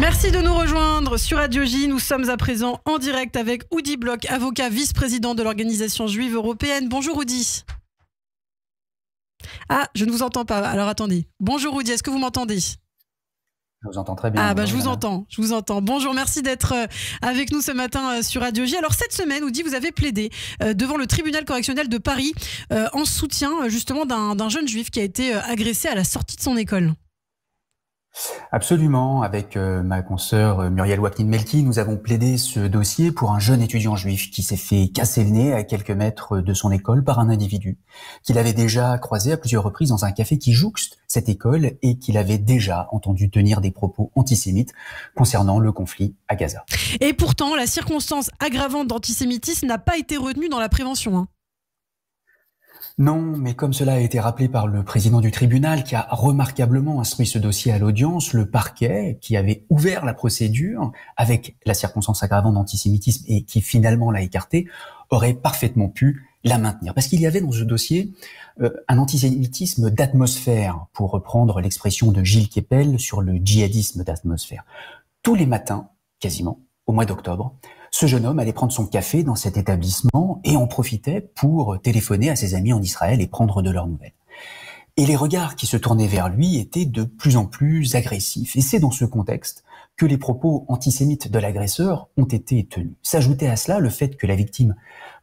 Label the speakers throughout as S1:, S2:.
S1: Merci de nous rejoindre sur Radio J. Nous sommes à présent en direct avec Oudi Bloch, avocat vice-président de l'Organisation juive européenne. Bonjour Oudi. Ah, je ne vous entends pas. Alors attendez. Bonjour Oudi, est-ce que vous m'entendez ?
S2: Je vous entends très bien.
S1: Ah bah je vous entends. Bonjour, merci d'être avec nous ce matin sur Radio J. Alors cette semaine, Oudi, vous avez plaidé devant le tribunal correctionnel de Paris en soutien justement d'un jeune juif qui a été agressé à la sortie de son école.
S2: Absolument, avec ma consoeur Muriel Waknin-Melki, nous avons plaidé ce dossier pour un jeune étudiant juif qui s'est fait casser le nez à quelques mètres de son école par un individu qu'il avait déjà croisé à plusieurs reprises dans un café qui jouxte cette école et qu'il avait déjà entendu tenir des propos antisémites concernant le conflit à Gaza.
S1: Et pourtant, la circonstance aggravante d'antisémitisme n'a pas été retenue dans la prévention.
S2: Non, mais comme cela a été rappelé par le président du tribunal qui a remarquablement instruit ce dossier à l'audience, le parquet qui avait ouvert la procédure avec la circonstance aggravante d'antisémitisme et qui finalement l'a écartée, aurait parfaitement pu la maintenir. Parce qu'il y avait dans ce dossier un antisémitisme d'atmosphère, pour reprendre l'expression de Gilles Kepel sur le djihadisme d'atmosphère. Tous les matins, quasiment, au mois d'octobre, ce jeune homme allait prendre son café dans cet établissement et en profitait pour téléphoner à ses amis en Israël et prendre de leurs nouvelles. Et les regards qui se tournaient vers lui étaient de plus en plus agressifs. Et c'est dans ce contexte que les propos antisémites de l'agresseur ont été tenus. S'ajoutait à cela le fait que la victime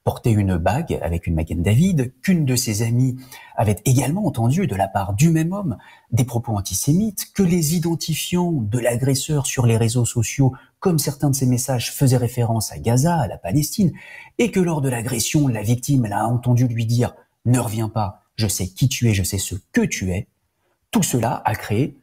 S2: portait une bague avec une Magen David, qu'une de ses amies avait également entendu de la part du même homme des propos antisémites, que les identifiants de l'agresseur sur les réseaux sociaux, comme certains de ces messages faisaient référence à Gaza, à la Palestine, et que lors de l'agression, la victime l'a entendu lui dire « Ne reviens pas, je sais qui tu es, je sais ce que tu es ». Tout cela a créé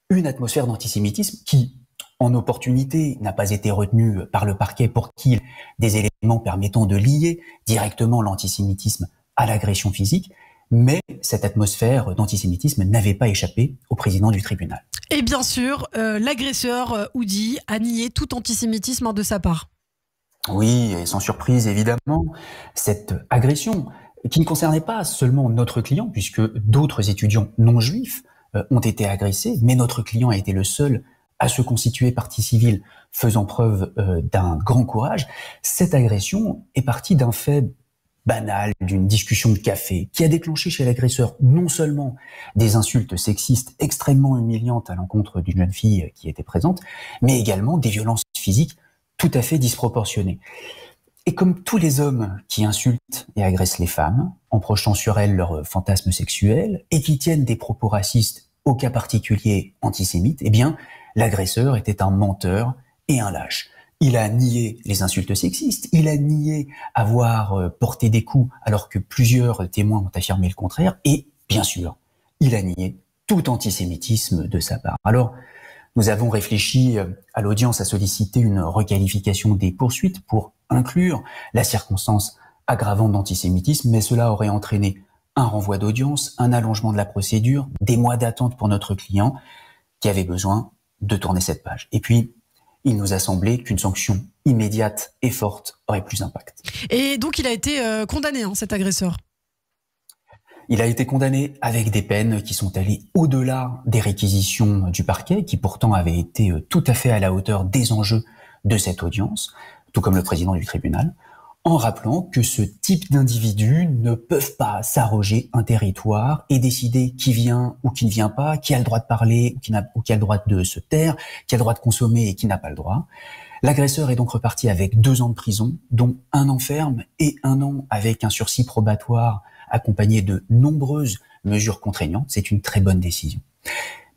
S2: une atmosphère d'antisémitisme qui, en opportunité, n'a pas été retenue par le parquet pour qu'il des éléments permettant de lier directement l'antisémitisme à l'agression physique, mais cette atmosphère d'antisémitisme n'avait pas échappé au président du tribunal.
S1: Et bien sûr, l'agresseur, Oudi, a nié tout antisémitisme de sa part.
S2: Oui, et sans surprise, évidemment, cette agression, qui ne concernait pas seulement notre client, puisque d'autres étudiants non juifs ont été agressés, mais notre client a été le seul à se constituer partie civile, faisant preuve d'un grand courage. Cette agression est partie d'un fait banal, d'une discussion de café, qui a déclenché chez l'agresseur non seulement des insultes sexistes extrêmement humiliantes à l'encontre d'une jeune fille qui était présente, mais également des violences physiques tout à fait disproportionnées. Et comme tous les hommes qui insultent et agressent les femmes, en projetant sur elles leurs fantasmes sexuels, et qui tiennent des propos racistes au cas particulier antisémites, eh bien, l'agresseur était un menteur et un lâche. Il a nié les insultes sexistes, il a nié avoir porté des coups alors que plusieurs témoins ont affirmé le contraire, et bien sûr, il a nié tout antisémitisme de sa part. Alors, nous avons réfléchi à l'audience à solliciter une requalification des poursuites pour inclure la circonstance aggravante d'antisémitisme, mais cela aurait entraîné un renvoi d'audience, un allongement de la procédure, des mois d'attente pour notre client qui avait besoin de tourner cette page. Et puis, il nous a semblé qu'une sanction immédiate et forte aurait plus d'impact.
S1: Et donc, il a été condamné, cet agresseur.
S2: Il a été condamné avec des peines qui sont allées au-delà des réquisitions du parquet, qui pourtant avaient été tout à fait à la hauteur des enjeux de cette audience, tout comme le président du tribunal, en rappelant que ce type d'individus ne peuvent pas s'arroger un territoire et décider qui vient ou qui ne vient pas, qui a le droit de parler ou qui a le droit de se taire, qui a le droit de consommer et qui n'a pas le droit. L'agresseur est donc reparti avec 2 ans de prison, dont 1 an ferme et 1 an avec un sursis probatoire accompagné de nombreuses mesures contraignantes. C'est une très bonne décision.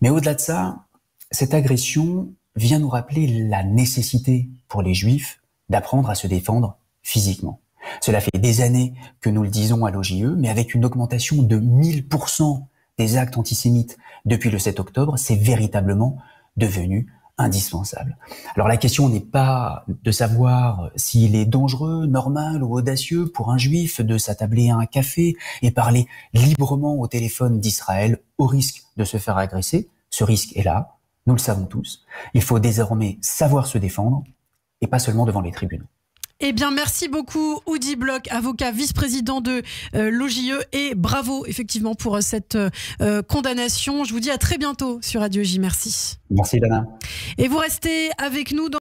S2: Mais au-delà de ça, cette agression vient nous rappeler la nécessité pour les Juifs d'apprendre à se défendre physiquement. Cela fait des années que nous le disons à l'OJE, mais avec une augmentation de 1000% des actes antisémites depuis le 7 octobre, c'est véritablement devenu indispensable. Alors la question n'est pas de savoir s'il est dangereux, normal ou audacieux pour un juif de s'attabler à un café et parler librement au téléphone d'Israël au risque de se faire agresser. Ce risque est là, nous le savons tous. Il faut désormais savoir se défendre et pas seulement devant les tribunaux.
S1: Eh bien, merci beaucoup, Oudi Bloch, avocat vice-président de l'OJE, et bravo, effectivement, pour cette condamnation. Je vous dis à très bientôt sur Radio J. Merci.
S2: Merci, Dana.
S1: Et vous restez avec nous dans